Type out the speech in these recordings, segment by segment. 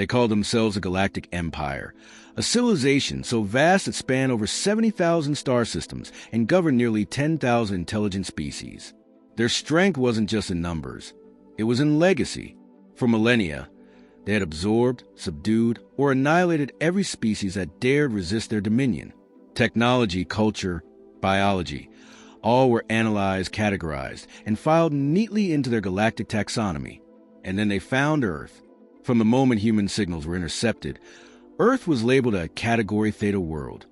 They called themselves a Galactic Empire, a civilization so vast it spanned over 70,000 star systems and governed nearly 10,000 intelligent species. Their strength wasn't just in numbers, it was in legacy. For millennia, they had absorbed, subdued, or annihilated every species that dared resist their dominion. Technology, culture, biology, all were analyzed, categorized, and filed neatly into their galactic taxonomy. And then they found Earth. From the moment human signals were intercepted, Earth was labeled a Category Theta world,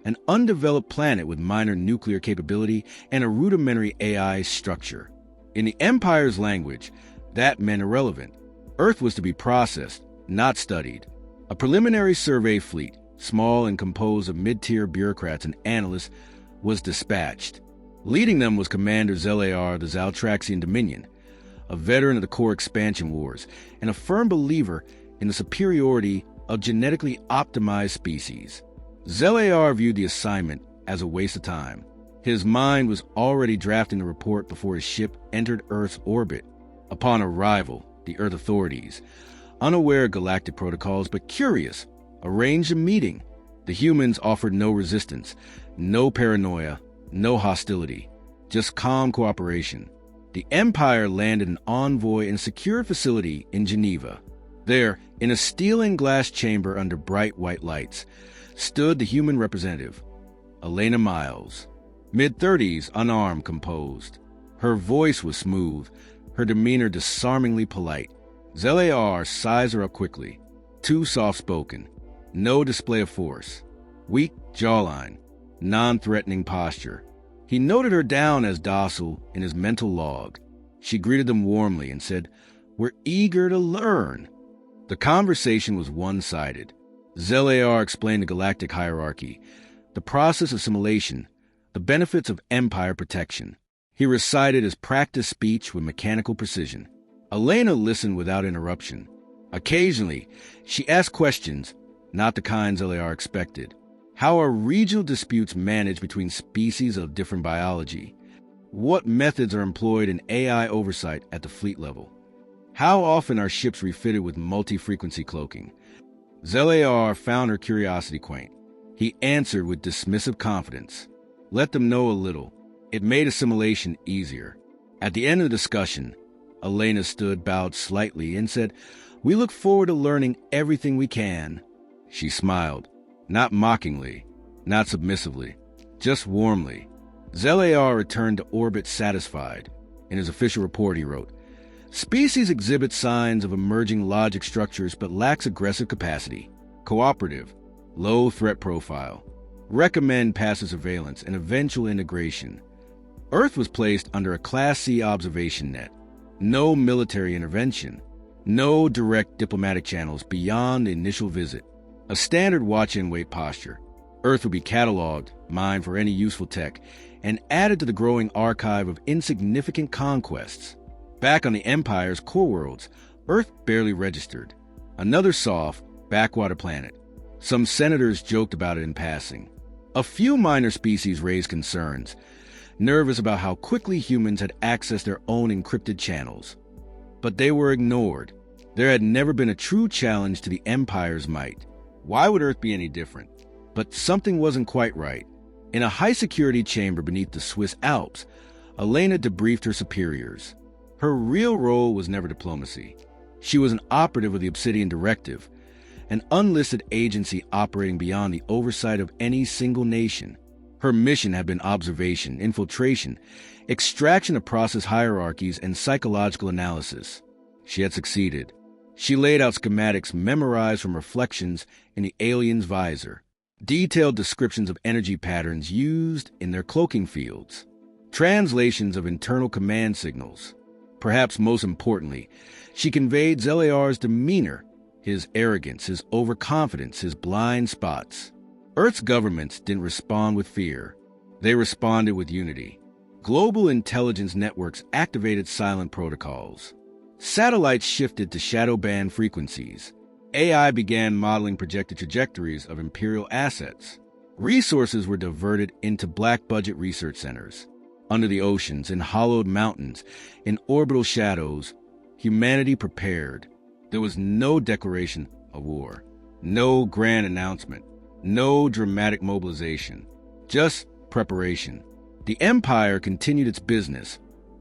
an undeveloped planet with minor nuclear capability and a rudimentary AI structure. In the Empire's language, that meant irrelevant. Earth was to be processed, not studied. A preliminary survey fleet, small and composed of mid-tier bureaucrats and analysts, was dispatched. Leading them was Commander Zelayar of the Zaltraxian Dominion, a veteran of the core expansion wars and a firm believer in the superiority of genetically optimized species. Zelayar viewed the assignment as a waste of time. His mind was already drafting the report before his ship entered Earth's orbit. Upon arrival, the Earth authorities, unaware of galactic protocols but curious, arranged a meeting. The humans offered no resistance, no paranoia, no hostility, just calm cooperation. The Empire landed an envoy in a secure facility in Geneva. There, in a steel and glass chamber under bright white lights, stood the human representative, Elena Miles. Mid-30s, unarmed, composed. Her voice was smooth, her demeanor disarmingly polite. Zelayar sized her up quickly. Too soft-spoken. No display of force. Weak jawline. Non-threatening posture. He noted her down as docile in his mental log. She greeted them warmly and said, "We're eager to learn." The conversation was one-sided. Zelayar explained the galactic hierarchy, the process of assimilation, the benefits of empire protection. He recited his practiced speech with mechanical precision. Elena listened without interruption. Occasionally, she asked questions, not the kind Zelayar expected. How are regional disputes managed between species of different biology? What methods are employed in AI oversight at the fleet level? How often are ships refitted with multi-frequency cloaking? Zelayar found her curiosity quaint. He answered with dismissive confidence. Let them know a little. It made assimilation easier. At the end of the discussion, Elena stood, bowed slightly, and said, "We look forward to learning everything we can." She smiled. Not mockingly, not submissively, just warmly. Zelayar returned to orbit satisfied. In his official report, he wrote, "Species exhibit signs of emerging logic structures but lacks aggressive capacity. Cooperative, low threat profile. Recommend passive surveillance and eventual integration." Earth was placed under a Class C observation net. No military intervention. No direct diplomatic channels beyond the initial visit. A standard watch-and-wait posture. Earth would be cataloged, mined for any useful tech, and added to the growing archive of insignificant conquests. Back on the Empire's core worlds, Earth barely registered. Another soft, backwater planet. Some senators joked about it in passing. A few minor species raised concerns, nervous about how quickly humans had accessed their own encrypted channels. But they were ignored. There had never been a true challenge to the Empire's might. Why would Earth be any different? But something wasn't quite right. In a high-security chamber beneath the Swiss Alps, Elena debriefed her superiors. Her real role was never diplomacy. She was an operative of the Obsidian Directive, an unlisted agency operating beyond the oversight of any single nation. Her mission had been observation, infiltration, extraction of process hierarchies, and psychological analysis. She had succeeded. She laid out schematics memorized from reflections in the alien's visor, detailed descriptions of energy patterns used in their cloaking fields, translations of internal command signals. Perhaps most importantly, she conveyed Zelayar's demeanor, his arrogance, his overconfidence, his blind spots. Earth's governments didn't respond with fear. They responded with unity. Global intelligence networks activated silent protocols. Satellites shifted to shadow band frequencies. AI began modeling projected trajectories of Imperial assets. Resources were diverted into black-budget research centers. Under the oceans, in hollowed mountains, in orbital shadows, humanity prepared. There was no declaration a war. No grand announcement. No dramatic mobilization. Just preparation. The Empire continued its business,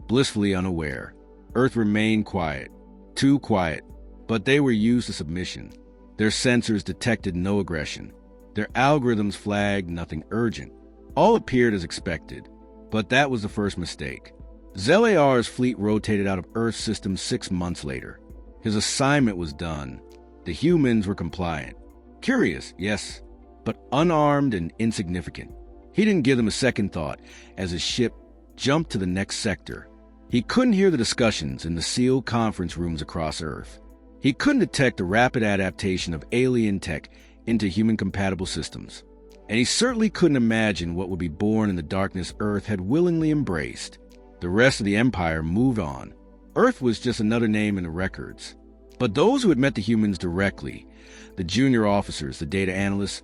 blissfully unaware. Earth remained quiet. Too quiet. But they were used to submission. Their sensors detected no aggression. Their algorithms flagged nothing urgent. All appeared as expected. But that was the first mistake. Zelaar's fleet rotated out of Earth's system 6 months later. His assignment was done. The humans were compliant. Curious, yes, but unarmed and insignificant. He didn't give them a second thought as his ship jumped to the next sector. He couldn't hear the discussions in the sealed conference rooms across Earth. He couldn't detect the rapid adaptation of alien tech into human-compatible systems. And he certainly couldn't imagine what would be born in the darkness Earth had willingly embraced. The rest of the Empire moved on. Earth was just another name in the records. But those who had met the humans directly, the junior officers, the data analysts,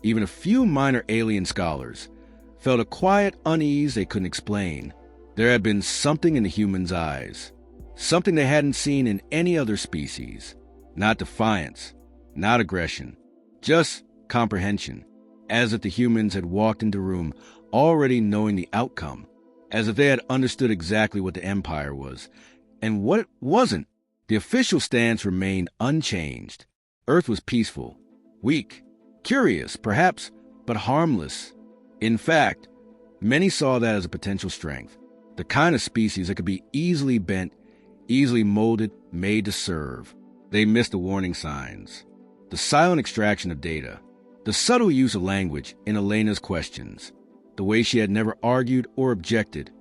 even a few minor alien scholars, felt a quiet unease they couldn't explain. There had been something in the humans' eyes, something they hadn't seen in any other species. Not defiance, not aggression, just comprehension, as if the humans had walked into the room already knowing the outcome, as if they had understood exactly what the Empire was, and what it wasn't. The official stance remained unchanged. Earth was peaceful, weak, curious, perhaps, but harmless. In fact, many saw that as a potential strength, the kind of species that could be easily bent, easily molded, made to serve. They missed the warning signs, the silent extraction of data, the subtle use of language in Elena's questions, the way she had never argued or objected,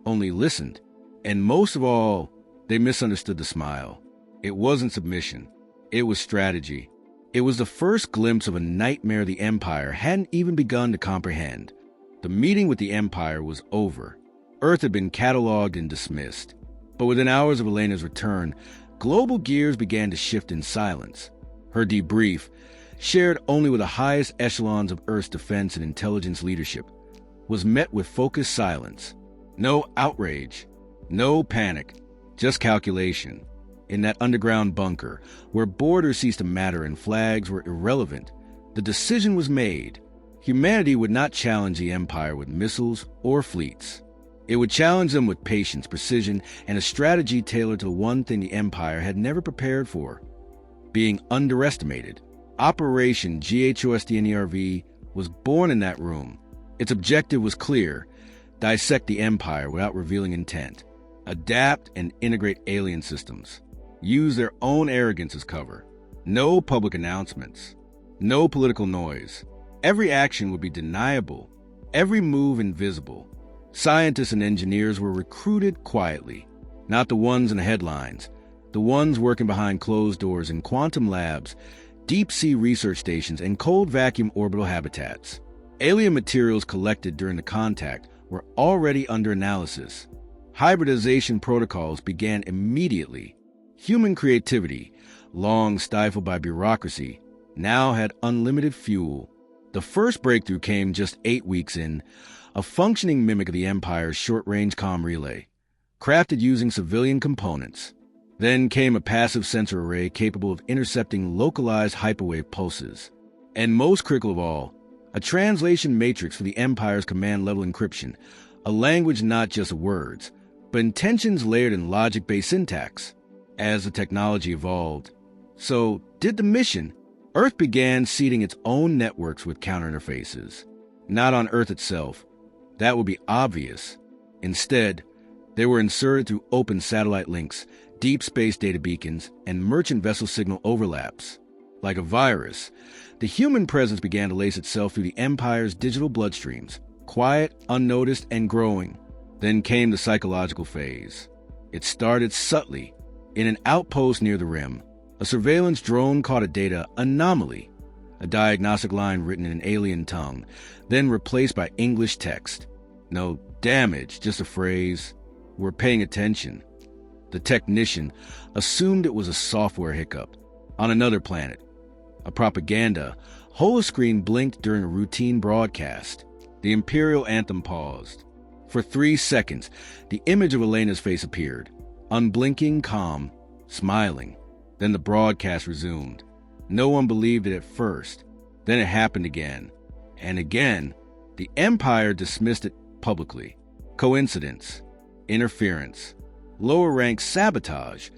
only listened. And most of all, they misunderstood the smile. It wasn't submission. It was strategy. It was the first glimpse of a nightmare the Empire hadn't even begun to comprehend. The meeting with the Empire was over. Earth had been catalogued and dismissed. But within hours of Elena's return, global gears began to shift in silence. Her debrief, shared only with the highest echelons of Earth's defense and intelligence leadership, was met with focused silence. No outrage, no panic, just calculation. In that underground bunker, where borders ceased to matter and flags were irrelevant, the decision was made. Humanity would not challenge the Empire with missiles or fleets. It would challenge them with patience, precision, and a strategy tailored to the one thing the Empire had never prepared for: being underestimated. Operation GHOSDNERV was born in that room. Its objective was clear: dissect the Empire without revealing intent, adapt and integrate alien systems, use their own arrogance as cover. No public announcements, no political noise. Every action would be deniable, every move invisible. Scientists and engineers were recruited quietly, not the ones in the headlines, the ones working behind closed doors in quantum labs, deep-sea research stations, and cold vacuum orbital habitats. Alien materials collected during the contact were already under analysis. Hybridization protocols began immediately. Human creativity, long stifled by bureaucracy, now had unlimited fuel. The first breakthrough came just 8 weeks in, a functioning mimic of the Empire's short-range comm relay, crafted using civilian components. Then came a passive sensor array capable of intercepting localized hyperwave pulses. And most critical of all, a translation matrix for the Empire's command-level encryption, a language not just of words, but intentions layered in logic-based syntax. As the technology evolved, so did the mission. Earth began seeding its own networks with counterinterfaces. Not on Earth itself. That would be obvious. Instead, they were inserted through open satellite links, deep space data beacons, and merchant vessel signal overlaps. Like a virus, the human presence began to lace itself through the Empire's digital bloodstreams, quiet, unnoticed, and growing. Then came the psychological phase. It started subtly. In an outpost near the rim, a surveillance drone caught a data anomaly, a diagnostic line written in an alien tongue, then replaced by English text. No damage, just a phrase. We're paying attention. The technician assumed it was a software hiccup. On another planet, a propaganda holoscreen blinked during a routine broadcast. The Imperial anthem paused. For 3 seconds, the image of Elena's face appeared, unblinking, calm, smiling. Then the broadcast resumed. No one believed it at first. Then it happened again. And again, the Empire dismissed it publicly. Coincidence, interference, lower-rank sabotage.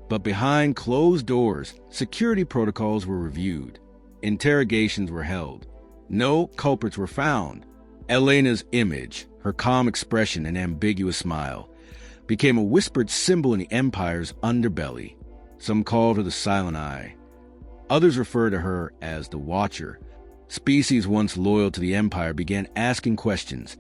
But behind closed doors, security protocols were reviewed. Interrogations were held. No culprits were found. Elena's image, her calm expression and ambiguous smile, became a whispered symbol in the Empire's underbelly. Some called her the Silent Eye. Others referred to her as the Watcher. Species once loyal to the Empire began asking questions.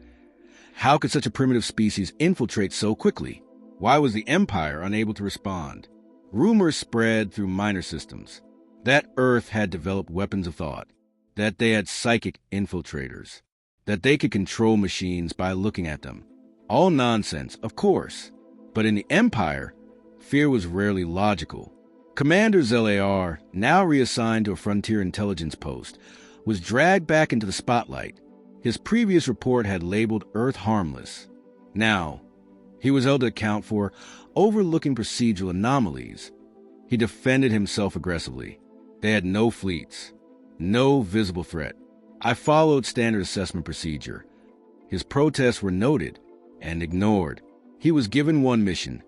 How could such a primitive species infiltrate so quickly? Why was the Empire unable to respond? Rumors spread through minor systems that Earth had developed weapons of thought, that they had psychic infiltrators, that they could control machines by looking at them. All nonsense, of course. But in the Empire, fear was rarely logical. Commander ZLAR, now reassigned to a frontier intelligence post, was dragged back into the spotlight. His previous report had labeled Earth harmless. Now, he was held to account for overlooking procedural anomalies. He defended himself aggressively. They had no fleets, no visible threat. I followed standard assessment procedure. His protests were noted and ignored. He was given one mission: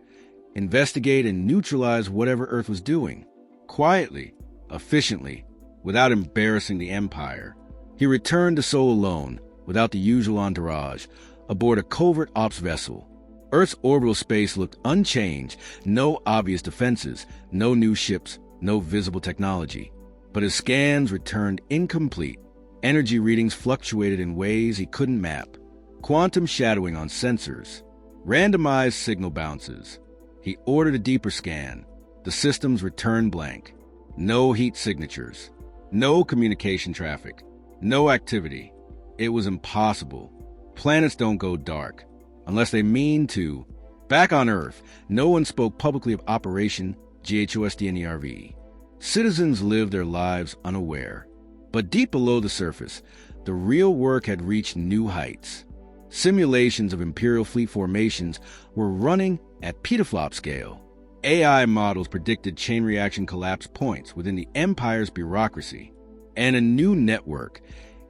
investigate and neutralize whatever Earth was doing, quietly, efficiently, without embarrassing the Empire. He returned to Sol alone, without the usual entourage, aboard a covert ops vessel. Earth's orbital space looked unchanged, no obvious defenses, no new ships, no visible technology. But his scans returned incomplete. Energy readings fluctuated in ways he couldn't map. Quantum shadowing on sensors. Randomized signal bounces. He ordered a deeper scan. The systems returned blank. No heat signatures. No communication traffic. No activity. It was impossible. Planets don't go dark. Unless they mean to. Back on Earth, no one spoke publicly of Operation GHOSDNERV. Citizens lived their lives unaware. But deep below the surface, the real work had reached new heights. Simulations of Imperial fleet formations were running at petaflop scale. AI models predicted chain reaction collapse points within the Empire's bureaucracy. And a new network,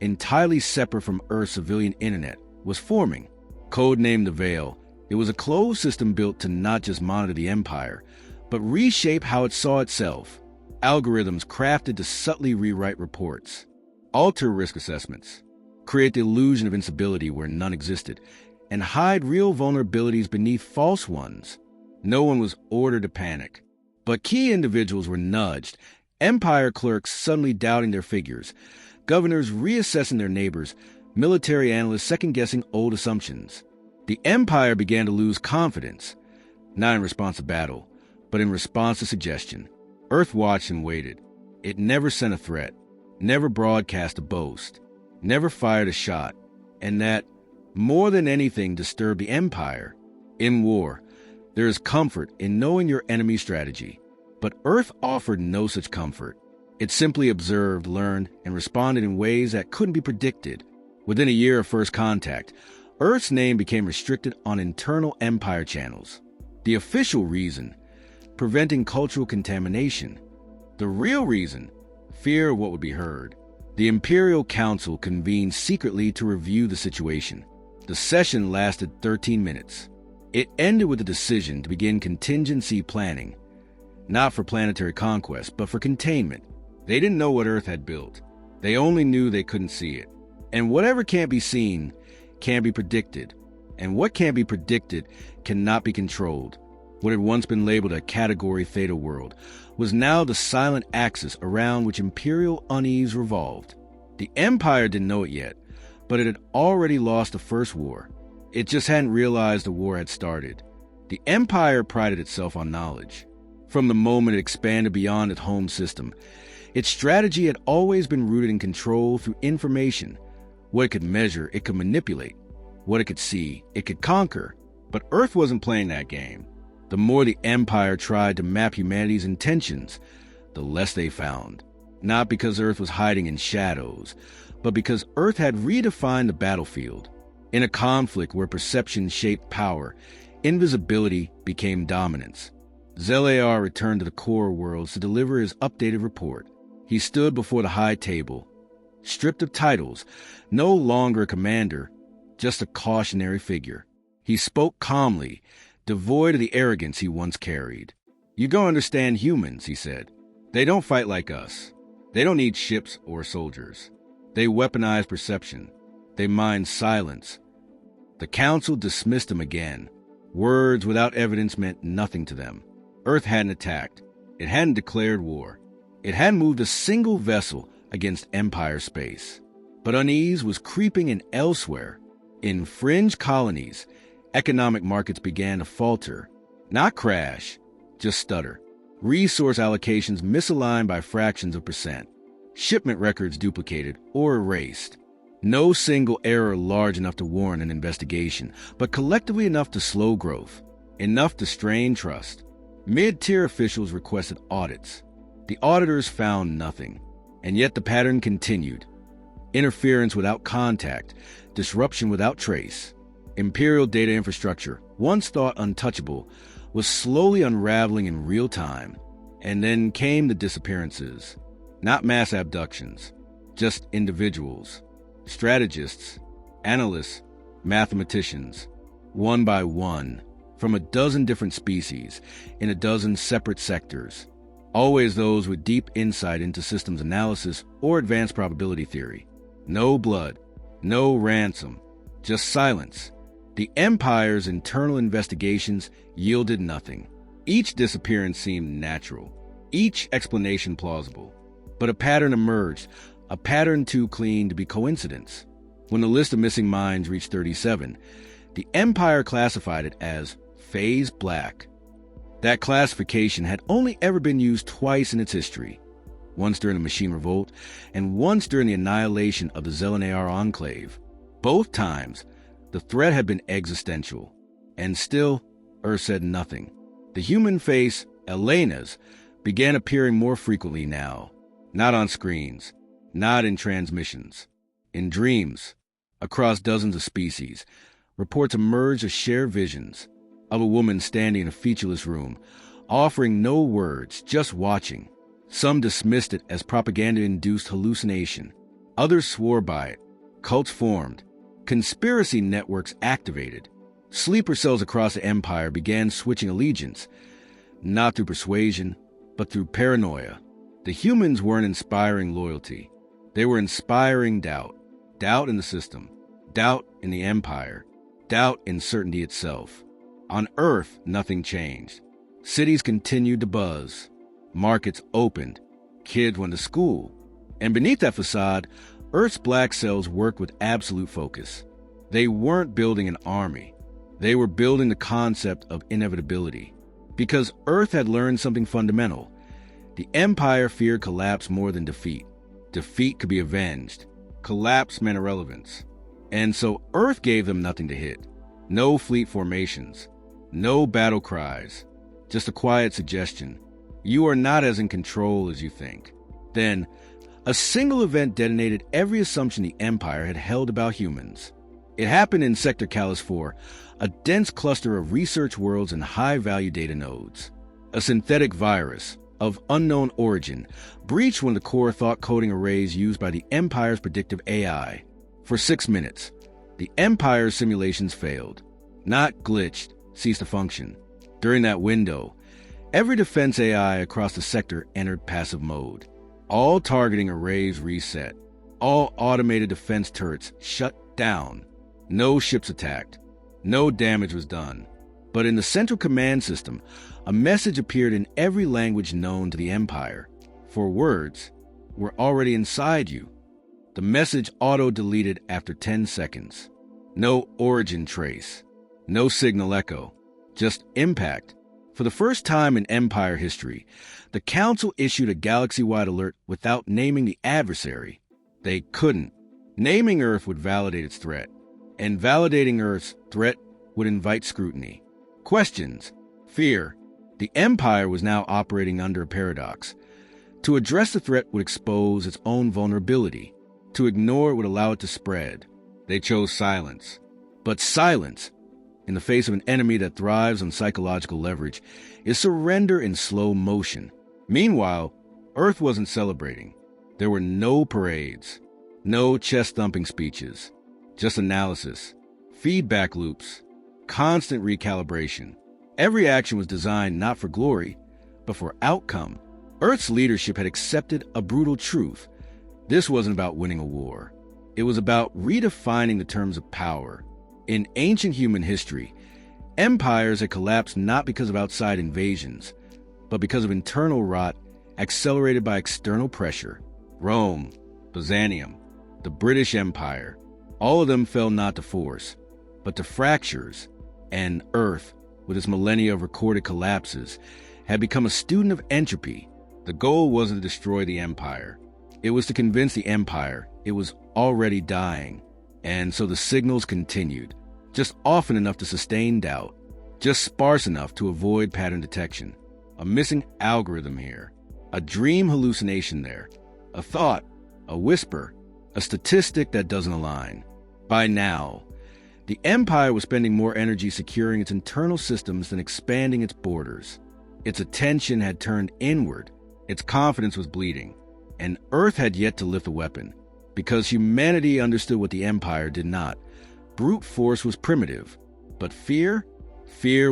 entirely separate from Earth's civilian internet, was forming. Codenamed the Veil, it was a closed system built to not just monitor the Empire, but reshape how it saw itself. Algorithms crafted to subtly rewrite reports, alter risk assessments, create the illusion of instability where none existed, and hide real vulnerabilities beneath false ones. No one was ordered to panic, but key individuals were nudged, Empire clerks suddenly doubting their figures, governors reassessing their neighbors, military analysts second-guessing old assumptions. The Empire began to lose confidence, not in response to battle, but in response to suggestion. Earth watched and waited. It never sent a threat, never broadcast a boast, never fired a shot, and that, more than anything, disturbed the Empire. In war, there is comfort in knowing your enemy's strategy, but Earth offered no such comfort. It simply observed, learned, and responded in ways that couldn't be predicted. Within a year of first contact, Earth's name became restricted on internal Empire channels. The official reason: preventing cultural contamination. The real reason: fear of what would be heard. The Imperial Council convened secretly to review the situation. The session lasted 13 minutes. It ended with a decision to begin contingency planning, not for planetary conquest, but for containment. They didn't know what Earth had built. They only knew they couldn't see it. And whatever can't be seen can't be predicted. And what can't be predicted cannot be controlled. What had once been labeled a Category Theta world was now the silent axis around which Imperial unease revolved. The Empire didn't know it yet, but it had already lost the first war. It just hadn't realized the war had started. The Empire prided itself on knowledge. From the moment it expanded beyond its home system, its strategy had always been rooted in control through information. What it could measure, it could manipulate. What it could see, it could conquer. But Earth wasn't playing that game. The more the Empire tried to map humanity's intentions, the less they found. Not because Earth was hiding in shadows, but because Earth had redefined the battlefield. In a conflict where perception shaped power, invisibility became dominance. ZLAR returned to the core worlds to deliver his updated report. He stood before the high table, stripped of titles, no longer a commander, just a cautionary figure. He spoke calmly, devoid of the arrogance he once carried. "You go understand humans," he said. "They don't fight like us. They don't need ships or soldiers. They weaponize perception. They mine silence." The council dismissed him again. Words without evidence meant nothing to them. Earth hadn't attacked. It hadn't declared war. It hadn't moved a single vessel against Empire space. But unease was creeping in elsewhere. In fringe colonies, economic markets began to falter. Not crash, just stutter. Resource allocations misaligned by fractions of percent. Shipment records duplicated or erased. No single error large enough to warrant an investigation, but collectively enough to slow growth, enough to strain trust. Mid-tier officials requested audits. The auditors found nothing, and yet the pattern continued. Interference without contact, disruption without trace. Imperial data infrastructure, once thought untouchable, was slowly unraveling in real time. And then came the disappearances. Not mass abductions, just individuals. Strategists, analysts, mathematicians, one by one, from a dozen different species, in a dozen separate sectors. Always those with deep insight into systems analysis or advanced probability theory. No blood, no ransom, just silence. The Empire's internal investigations yielded nothing. Each disappearance seemed natural, each explanation plausible. But a pattern emerged, a pattern too clean to be coincidence. When the list of missing minds reached 37, the Empire classified it as Phase Black. That classification had only ever been used twice in its history, once during the Machine Revolt and once during the annihilation of the Zelenar Enclave. Both times, the threat had been existential, and still, Earth said nothing. The human face, Elena's, began appearing more frequently now, not on screens, not in transmissions. In dreams, across dozens of species, reports emerged of shared visions, of a woman standing in a featureless room, offering no words, just watching. Some dismissed it as propaganda-induced hallucination. Others swore by it. Cults formed. Conspiracy networks activated. Sleeper cells across the Empire began switching allegiance, not through persuasion, but through paranoia. The humans weren't inspiring loyalty. They were inspiring doubt. Doubt in the system. Doubt in the Empire. Doubt in certainty itself. On Earth, nothing changed. Cities continued to buzz. Markets opened. Kids went to school. And beneath that facade, Earth's black cells worked with absolute focus. They weren't building an army. They were building the concept of inevitability. Because Earth had learned something fundamental. The Empire feared collapse more than defeat. Defeat could be avenged. Collapse meant irrelevance. And so Earth gave them nothing to hit. No fleet formations. No battle cries. Just a quiet suggestion. You are not as in control as you think. Then, a single event detonated every assumption the Empire had held about humans. It happened in Sector Callus 4, a dense cluster of research worlds and high-value data nodes. A synthetic virus, of unknown origin, breached one of the core thought coding arrays used by the Empire's predictive AI. For 6 minutes, the Empire's simulations failed. Not glitched, ceased to function. During that window, every defense AI across the sector entered passive mode. All targeting arrays reset. All automated defense turrets shut down. No ships attacked. No damage was done. But in the central command system, a message appeared in every language known to the Empire. For words were already inside you. The message auto-deleted after 10 seconds. No origin trace. No signal echo. Just impact. For the first time in Empire history, the Council issued a galaxy-wide alert without naming the adversary. They couldn't. Naming Earth would validate its threat. And validating Earth's threat would invite scrutiny. Questions. Fear. The Empire was now operating under a paradox. To address the threat would expose its own vulnerability. To ignore it would allow it to spread. They chose silence. But silence, in the face of an enemy that thrives on psychological leverage, is surrender in slow motion. Meanwhile, Earth wasn't celebrating. There were no parades, no chest-thumping speeches, just analysis, feedback loops, constant recalibration. Every action was designed not for glory, but for outcome. Earth's leadership had accepted a brutal truth. This wasn't about winning a war. It was about redefining the terms of power. In ancient human history, empires had collapsed not because of outside invasions, but because of internal rot accelerated by external pressure. Rome, Byzantium, the British Empire, all of them fell not to force, but to fractures. And Earth, with its millennia of recorded collapses, had become a student of entropy. The goal wasn't to destroy the empire. It was to convince the empire it was already dying. And so the signals continued, just often enough to sustain doubt, just sparse enough to avoid pattern detection. A missing algorithm here, a dream hallucination there, a thought, a whisper, a statistic that doesn't align. By now, the empire was spending more energy securing its internal systems than expanding its borders. Its attention had turned inward, its confidence was bleeding, and Earth had yet to lift a weapon. Because humanity understood what the empire did not. Brute force was primitive, but fear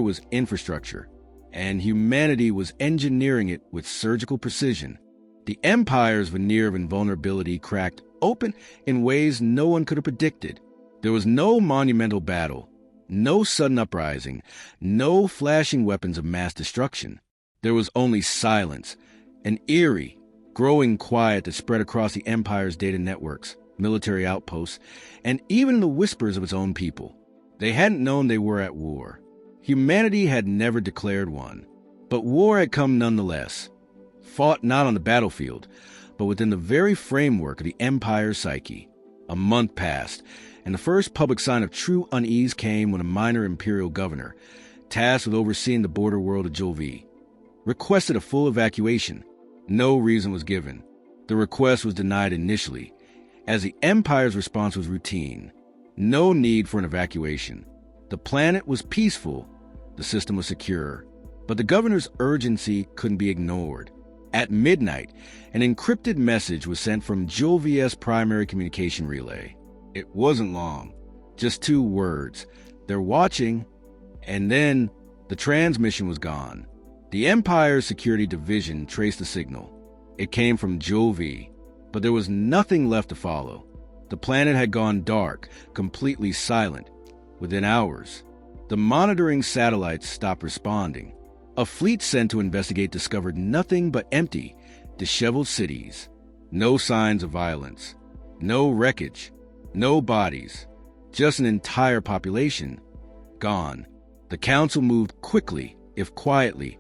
was infrastructure, and humanity was engineering it with surgical precision. The empire's veneer of invulnerability cracked open in ways no one could have predicted. There was no monumental battle, no sudden uprising, no flashing weapons of mass destruction. There was only silence, an eerie, growing quiet that spread across the empire's data networks, military outposts, and even the whispers of its own people. They hadn't known they were at war. Humanity had never declared one, but war had come nonetheless, fought not on the battlefield, but within the very framework of the empire's psyche. A month passed, and the first public sign of true unease came when a minor imperial governor, tasked with overseeing the border world of Jolvi, requested a full evacuation. No reason was given. The request was denied initially, as the empire's response was routine. No need for an evacuation. The planet was peaceful, the system was secure, but the governor's urgency couldn't be ignored. At midnight, an encrypted message was sent from Jolvi's primary communication relay. It wasn't long, just 2 words. They're watching, and then the transmission was gone. The Empire's security division traced the signal. It came from Jolvi, but there was nothing left to follow. The planet had gone dark, completely silent. Within hours, the monitoring satellites stopped responding. A fleet sent to investigate discovered nothing but empty, disheveled cities. No signs of violence, no wreckage, no bodies, just an entire population gone. The council moved quickly, if quietly,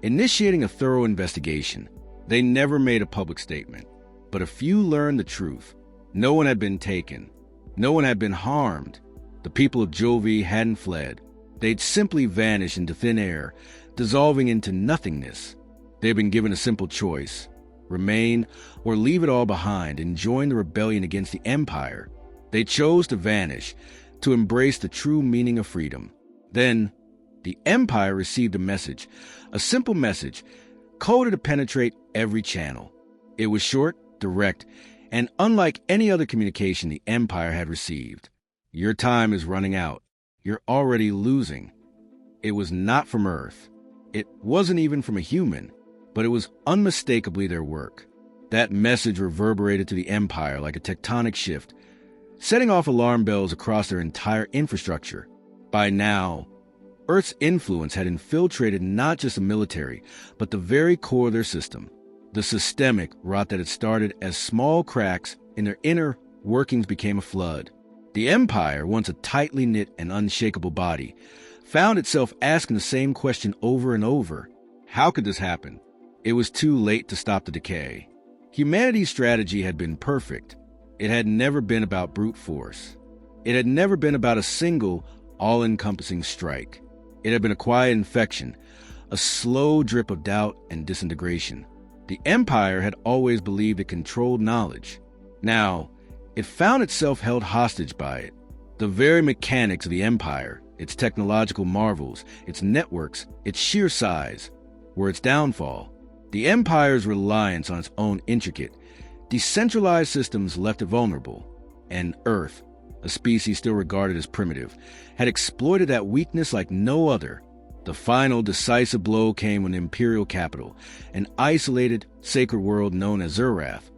initiating a thorough investigation. They never made a public statement, but a few learned the truth. No one had been taken. No one had been harmed. The people of Jolvi hadn't fled. They'd simply vanished into thin air, dissolving into nothingness. They'd been given a simple choice: remain or leave it all behind and join the rebellion against the Empire. They chose to vanish, to embrace the true meaning of freedom. Then, the Empire received a message, a simple message, coded to penetrate every channel. It was short, direct, and unlike any other communication the Empire had received. Your time is running out. You're already losing. It was not from Earth. It wasn't even from a human, but it was unmistakably their work. That message reverberated to the Empire like a tectonic shift, setting off alarm bells across their entire infrastructure. By now, Earth's influence had infiltrated not just the military, but the very core of their system. The systemic rot that had started as small cracks in their inner workings became a flood. The Empire, once a tightly knit and unshakable body, found itself asking the same question over and over. How could this happen? It was too late to stop the decay. Humanity's strategy had been perfect. It had never been about brute force. It had never been about a single, all-encompassing strike. It had been a quiet infection, a slow drip of doubt and disintegration. The Empire had always believed it controlled knowledge. Now, it found itself held hostage by it. The very mechanics of the Empire, its technological marvels, its networks, its sheer size, were its downfall. The Empire's reliance on its own intricate, Decentralized systems left it vulnerable, and Earth, a species still regarded as primitive, had exploited that weakness like no other. The final decisive blow came when the Imperial capital, an isolated, sacred world known as Zurath,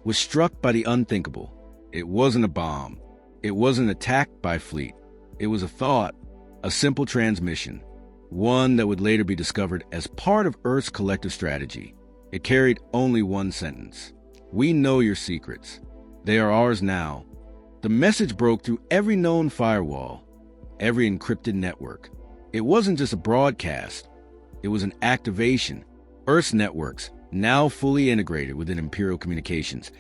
was struck by the unthinkable. It wasn't a bomb. It wasn't an attack by fleet. It was a thought, a simple transmission, one that would later be discovered as part of Earth's collective strategy. It carried only one sentence. "We know your secrets. They are ours now." The message broke through every known firewall, every encrypted network. It wasn't just a broadcast. It was an activation. Earth's networks, now fully integrated within Imperial communications,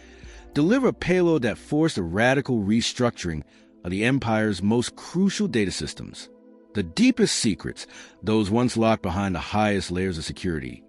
deliver a payload that forced a radical restructuring of the Empire's most crucial data systems. The deepest secrets, those once locked behind the highest layers of security,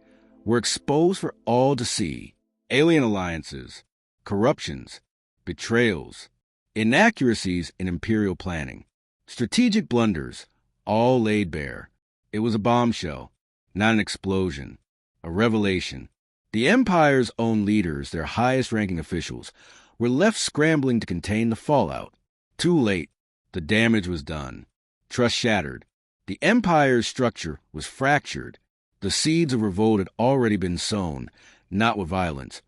were exposed for all to see. Alien alliances, corruptions, betrayals, inaccuracies in Imperial planning, strategic blunders, all laid bare. It was a bombshell, not an explosion, a revelation. The Empire's own leaders, their highest-ranking officials, were left scrambling to contain the fallout. Too late. The damage was done. Trust shattered. The Empire's structure was fractured. The seeds of revolt had already been sown, not with violence,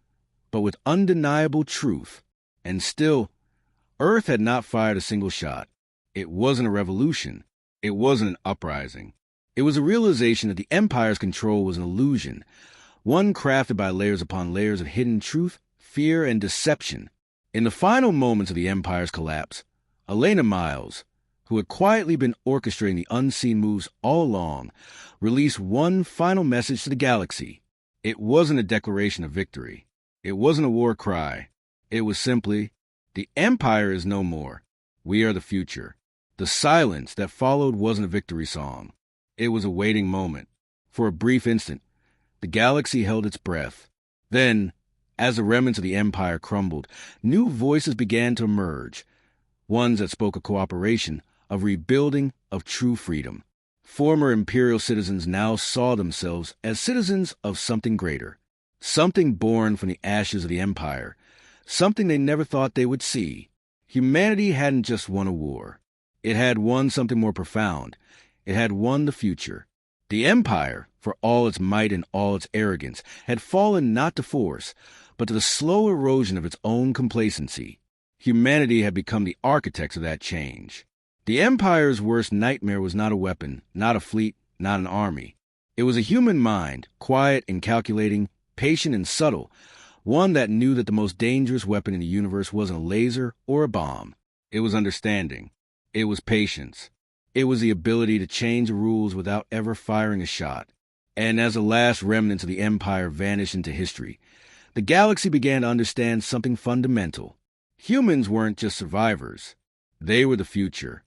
but with undeniable truth. And still, Earth had not fired a single shot. It wasn't a revolution. It wasn't an uprising. It was a realization that the Empire's control was an illusion, one crafted by layers upon layers of hidden truth, fear, and deception. In the final moments of the Empire's collapse, Elena Miles, who had quietly been orchestrating the unseen moves all along, released one final message to the galaxy. It wasn't a declaration of victory. It wasn't a war cry. It was simply, "The Empire is no more. We are the future." The silence that followed wasn't a victory song. It was a waiting moment. For a brief instant, the galaxy held its breath. Then, as the remnants of the Empire crumbled, new voices began to emerge, ones that spoke of cooperation, of rebuilding, of true freedom. Former Imperial citizens now saw themselves as citizens of something greater, something born from the ashes of the Empire, something they never thought they would see. Humanity hadn't just won a war. It had won something more profound. It had won the future. The Empire, for all its might and all its arrogance, had fallen not to force, but to the slow erosion of its own complacency. Humanity had become the architects of that change. The Empire's worst nightmare was not a weapon, not a fleet, not an army. It was a human mind, quiet and calculating, patient and subtle, one that knew that the most dangerous weapon in the universe wasn't a laser or a bomb. It was understanding. It was patience. It was the ability to change the rules without ever firing a shot. And as the last remnants of the Empire vanished into history, the galaxy began to understand something fundamental. Humans weren't just survivors. They were the future.